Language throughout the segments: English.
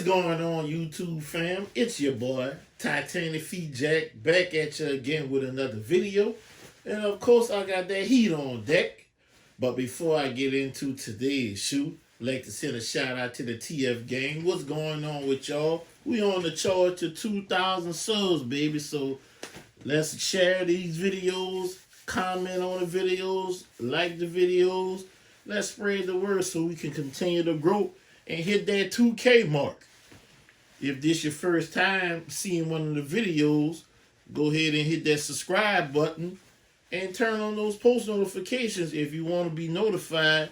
going on, YouTube fam? It's your boy, TitanicFeet Jack, back at you again with another video. And of course, I got that heat on deck. But before I get into today's shoot, I'd like to send a shout out to the TF gang. What's going on with y'all? We on the charge to 2,000 subs, baby. So let's share these videos, comment on the videos, like the videos. Let's spread the word so we can continue to grow and hit that 2K mark. If this your first time seeing one of the videos, go ahead and hit that subscribe button and turn on those post notifications if you want to be notified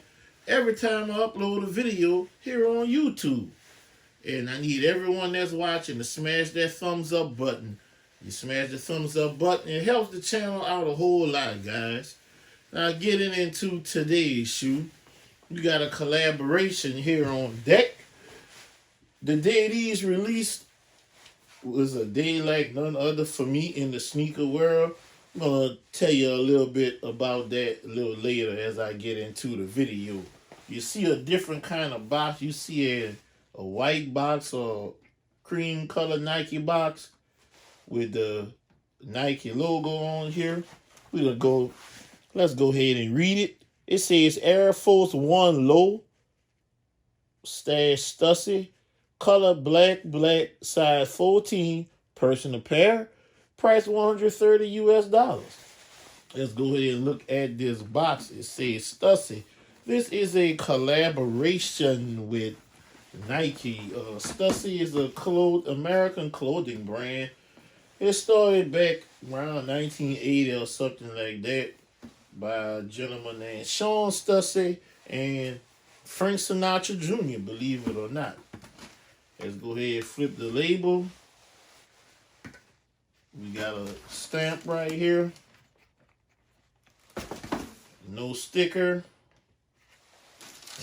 every time I upload a video here on YouTube. And I need everyone that's watching to smash that thumbs up button. You smash the thumbs up button, it helps the channel out a whole lot, guys. Now, getting into today's shoe, we got a collaboration here on deck. The day these released was a day like none other for me in the sneaker world. I'm going to tell you a little bit about that a little later as I get into the video. You see a different kind of box. You see a white box or cream color Nike box with the Nike logo on here. Let's go ahead and read it. It says Air Force One Low, Stussy, color black, size 14, personal pair, price $130 US. Let's go ahead and look at this box. It says Stussy. This is a collaboration with Nike. Stussy is a American clothing brand. It started back around 1980 or something like that by a gentleman named Sean Stussy and Frank Sinatra Jr., believe it or not. Let's go ahead and flip the label. We got a stamp right here. No sticker.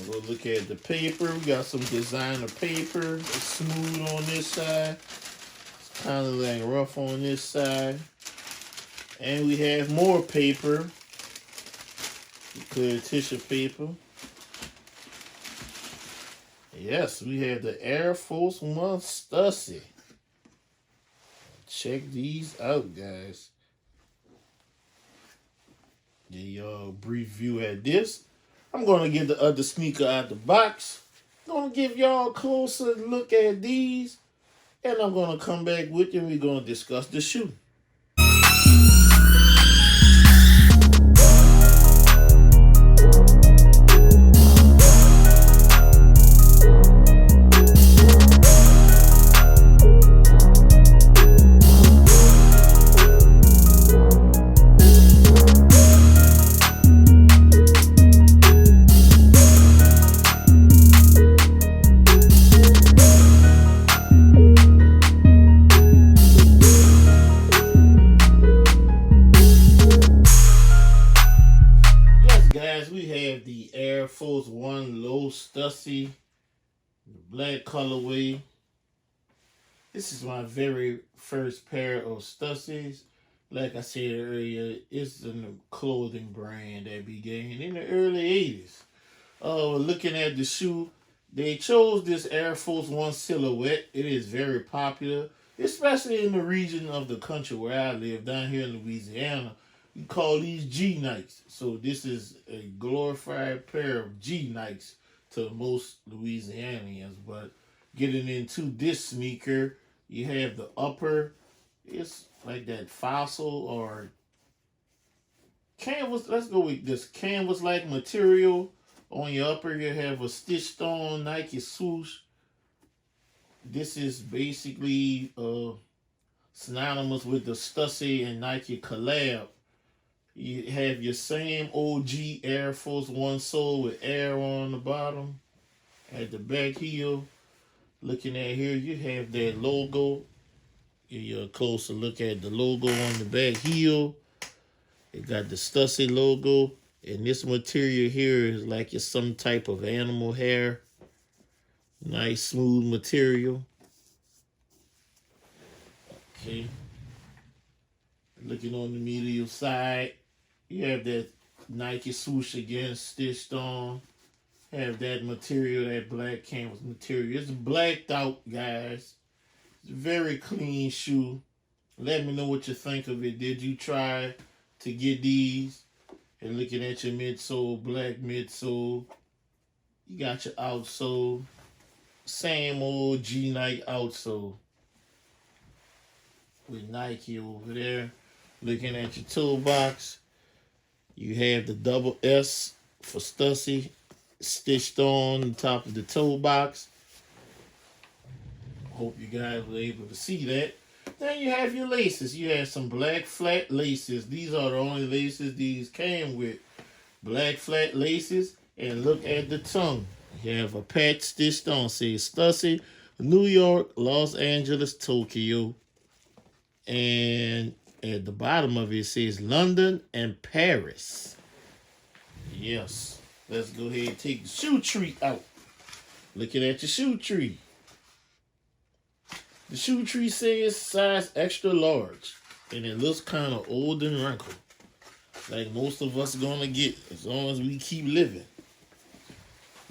We'll go look at the paper. We got some designer paper. It's smooth on this side. It's kind of like rough on this side. And we have more paper. Clear tissue paper. Yes, we have the Air Force One Stussy. Check these out, guys. Give y'all a brief view at this. I'm going to get the other sneaker out the box. I'm going to give y'all a closer look at these. And I'm going to come back with you and we're going to discuss the shoe. We have the Air Force One Low Stussy, the black colorway. This is my very first pair of Stussies. Like I said earlier, it's a clothing brand that began in the early 80s. Looking at the shoe, they chose this Air Force One silhouette. It is very popular, especially in the region of the country where I live, down here in Louisiana. We call these G Nikes. So this is a glorified pair of G Nikes to most Louisianians. But getting into this sneaker, you have the upper. It's like that fossil or canvas. Let's go with this canvas-like material. On your upper, you have a stitched on Nike swoosh. This is basically synonymous with the Stussy and Nike collab. You have your same OG Air Force One sole with air on the bottom. At the back heel, looking at here, you have that logo. Give you a closer look at the logo on the back heel. It got the Stussy logo. And this material here is like it's some type of animal hair. Nice smooth material. Okay. Looking on the medial side, you have that Nike swoosh again stitched on. Have that material, that black canvas material. It's blacked out, guys. It's a very clean shoe. Let me know what you think of it. Did you try to get these? And looking at your midsole, black midsole. You got your outsole. Same old G Nike outsole. With Nike over there. Looking at your toolbox. You have the double S for Stussy stitched on the top of the toe box. Hope you guys were able to see that. Then you have your laces. You have some black flat laces. These are the only laces these came with. Black flat laces. And look at the tongue. You have a patch stitched on. Says Stussy, New York, Los Angeles, Tokyo. And at the bottom of it says London and Paris. Yes. Let's go ahead and take the shoe tree out. Looking at your shoe tree. The shoe tree says size extra large. And it looks kind of old and wrinkled. Like most of us gonna get as long as we keep living.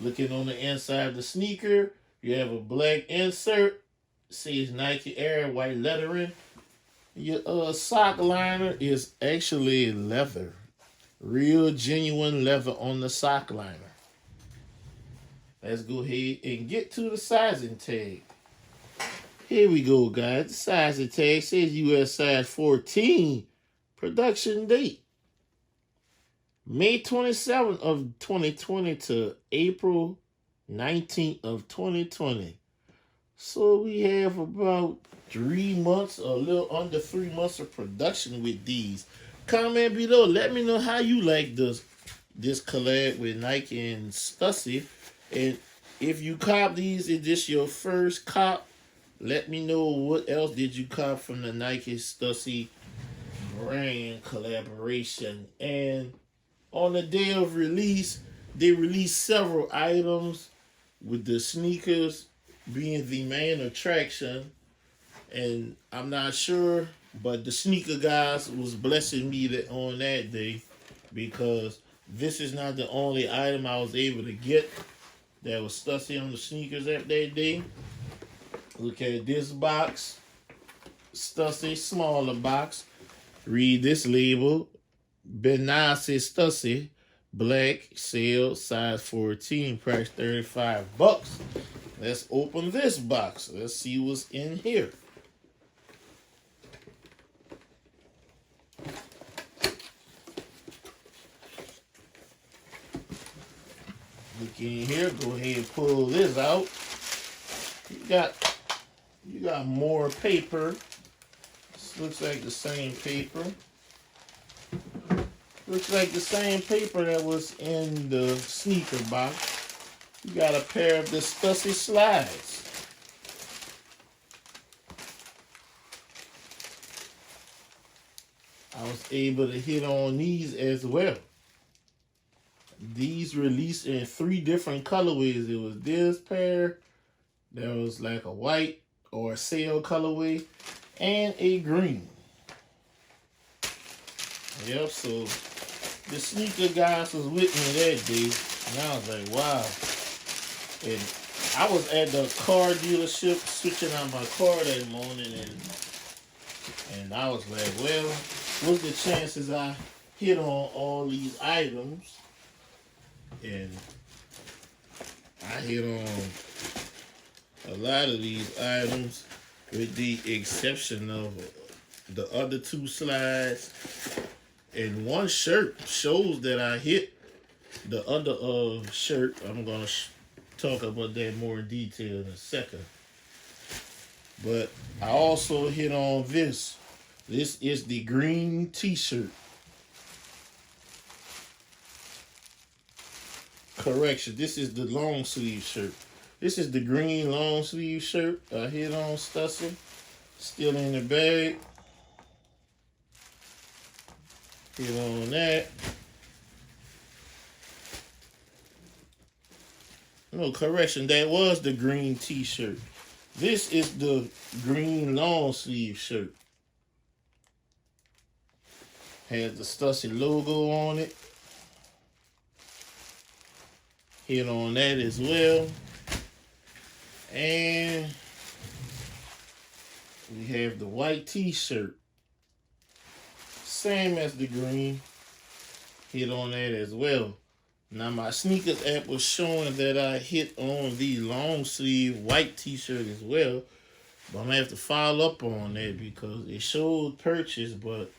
Looking on the inside of the sneaker, you have a black insert. It says Nike Air, white lettering. Your sock liner is actually leather. Real genuine leather on the sock liner. Let's go ahead and get to the sizing tag. Here we go, guys. The sizing tag says US size 14. Production date. May 27th of 2020 to April 19th of 2020. So we have about 3 months, or a little under 3 months of production with these. Comment below. Let me know how you like this collab with Nike and Stussy. And if you cop these, is this your first cop? Let me know what else did you cop from the Nike Stussy brand collaboration. And on the day of release, they released several items with the sneakers being the main attraction. And I'm not sure, but the sneaker guys was blessing me on that day, because this is not the only item I was able to get that was Stussy on the sneakers that day. Look at this box. Stussy, smaller box. Read this label. Benai says Stussy. Black, sale, size 14, price $35. Let's open this box. Let's see what's in here. Look in here. Go ahead and pull this out. You got more paper. This looks like the same paper. Looks like the same paper that was in the sneaker box. You got a pair of the Stussy slides. I was able to hit on these as well. These released in 3 different colorways. It was this pair, there was like a white or a sail colorway, and a green. Yep, so the sneaker guys was with me that day, and I was like, wow. And I was at the car dealership switching out my car that morning, and I was like, well, what's the chances I hit on all these items? And I hit on a lot of these items, with the exception of the other 2 slides and 1 shirt. Shows that I hit the other shirt. I'm going to talk about that more in detail in a second. But I also hit on this. This is the green t-shirt. Correction, this is the long sleeve shirt. This is the green long sleeve shirt I hit on Stussy. Still in the bag. Hit on that. No, correction, that was the green t-shirt. This is the green long sleeve shirt. Has the Stussy logo on it. Hit on that as well. And we have the white t-shirt. Same as the green. Hit on that as well. Now my sneakers app was showing that I hit on the long sleeve white t-shirt as well. But I'm going to have to follow up on that because it showed purchase, but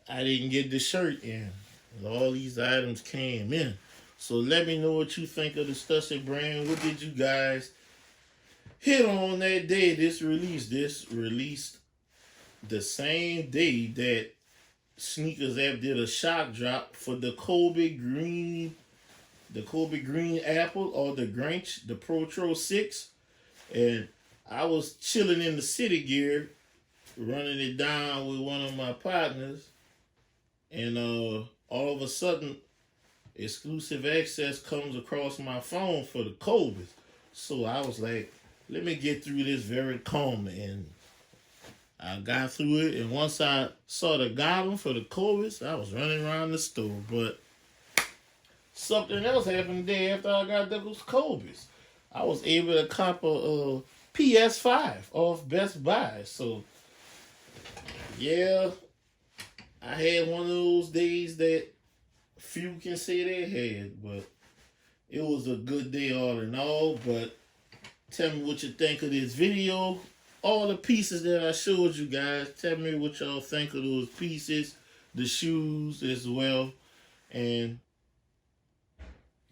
I didn't get the shirt in. And all these items came in. So let me know what you think of the Stussy brand. What did you guys hit on that day this released? This released the same day that Sneakers app did a shock drop for the Kobe Green Apple or the Grinch, the Pro 6. And I was chilling in the city gear, running it down with one of my partners. And all of a sudden, exclusive access comes across my phone for the Kobe's. So I was like, let me get through this very calm. And I got through it. And once I saw the goblin for the Kobe's, I was running around the store. But something else happened the day after I got those Kobe's. I was able to cop a PS5 off Best Buy. So, yeah, I had one of those days that few can say they had, but it was a good day all in all. But tell me what you think of this video. All the pieces that I showed you guys, tell me what y'all think of those pieces, the shoes as well. And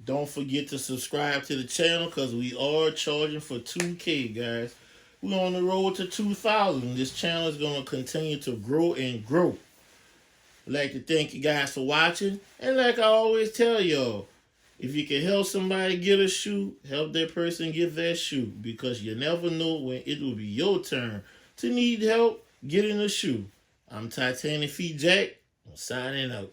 don't forget to subscribe to the channel because we are charging for 2K, guys. We're on the road to 2,000. This channel is going to continue to grow and grow. I'd like to thank you guys for watching. And like I always tell y'all, if you can help somebody get a shoe, help that person get that shoe. Because you never know when it will be your turn to need help getting a shoe. I'm TitanicFeet Jack. I'm signing out.